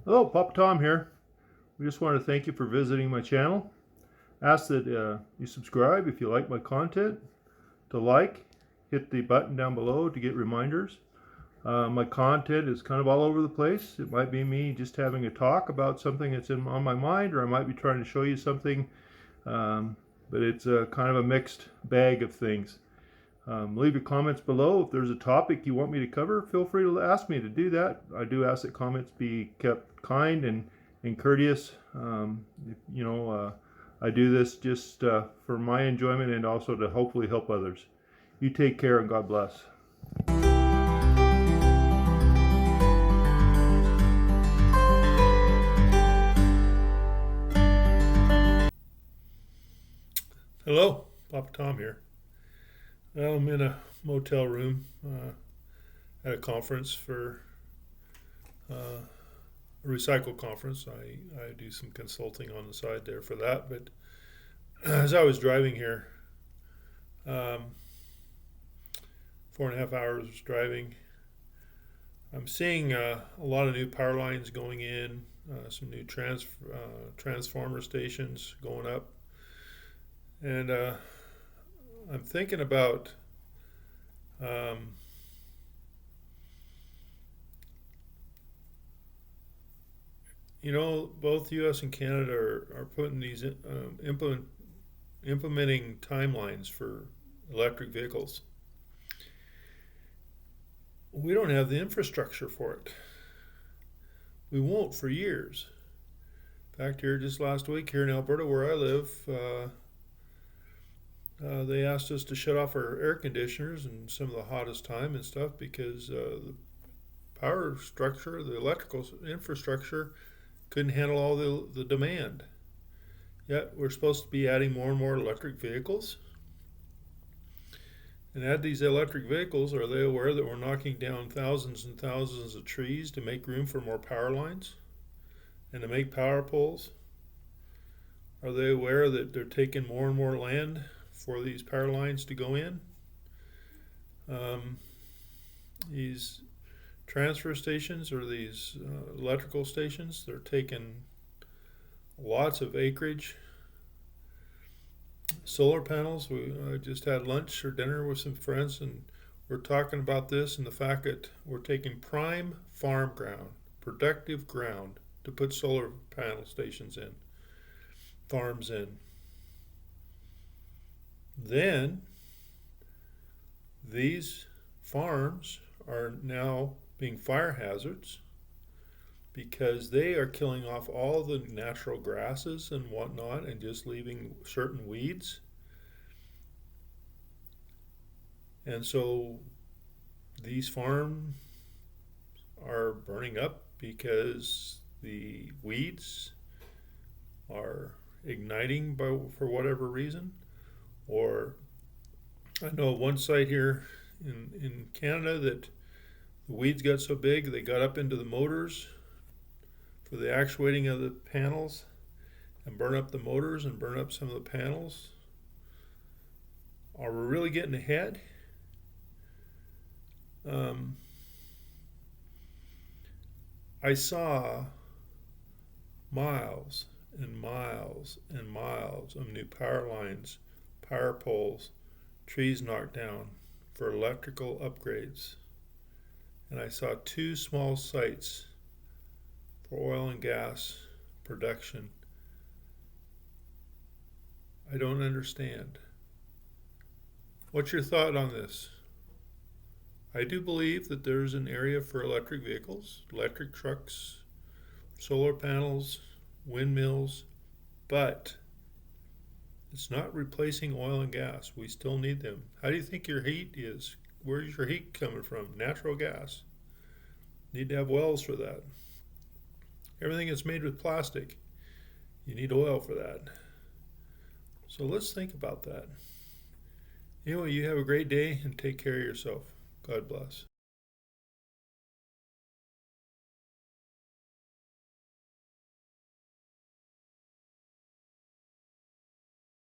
Hello, Papa Tom here. We just want to thank you for visiting my channel. Ask that you subscribe if you like my content, hit the button down below to get reminders. My content is kind of all over the place. It might be me just having a talk about something that's on my mind, or I might be trying to show you something, but it's kind of a mixed bag of things. Leave your comments below. If there's a topic you want me to cover, feel free to ask me to do that. I do ask that comments be kept kind and courteous. I do this just for my enjoyment and also to hopefully help others. You take care and God bless. Hello, Papa Tom here. Well, I'm in a motel room at a conference for a recycle conference. I do some consulting on the side there for that. But as I was driving here, 4.5 hours driving, I'm seeing a lot of new power lines going in, some new transformer stations going up. And I'm thinking about both U.S. and Canada are putting these implementing timelines for electric vehicles. We don't have the infrastructure for it. We won't for years. In fact, here just last week here in Alberta, where I live, they asked us to shut off our air conditioners in some of the hottest time and stuff because the power structure, the electrical infrastructure, couldn't handle all the demand. Yet we're supposed to be adding more and more electric vehicles. And add these electric vehicles, are they aware that we're knocking down thousands and thousands of trees to make room for more power lines and to make power poles? Are they aware that they're taking more and more land for these power lines to go in? These transfer stations or these electrical stations, they're taking lots of acreage. Solar panels, I just had lunch or dinner with some friends and we're talking about this and the fact that we're taking prime farm ground, productive ground, to put solar panel stations in, farms in. Then these farms are now being fire hazards because they are killing off all the natural grasses and whatnot and just leaving certain weeds. And so these farms are burning up because the weeds are igniting for whatever reason. Or I know one site here in Canada that the weeds got so big they got up into the motors for the actuating of the panels and burn up the motors and burn up some of the panels. Are we really getting ahead? I saw miles and miles and miles of new power lines, power poles, trees knocked down for electrical upgrades. And I saw 2 small sites for oil and gas production. I don't understand. What's your thought on this? I do believe that there's an area for electric vehicles, electric trucks, solar panels, windmills, but it's not replacing oil and gas. We still need them. How do you think your heat is? Where's your heat coming from? Natural gas. Need to have wells for that. Everything is made with plastic. You need oil for that. So let's think about that. Anyway, you have a great day and take care of yourself. God bless.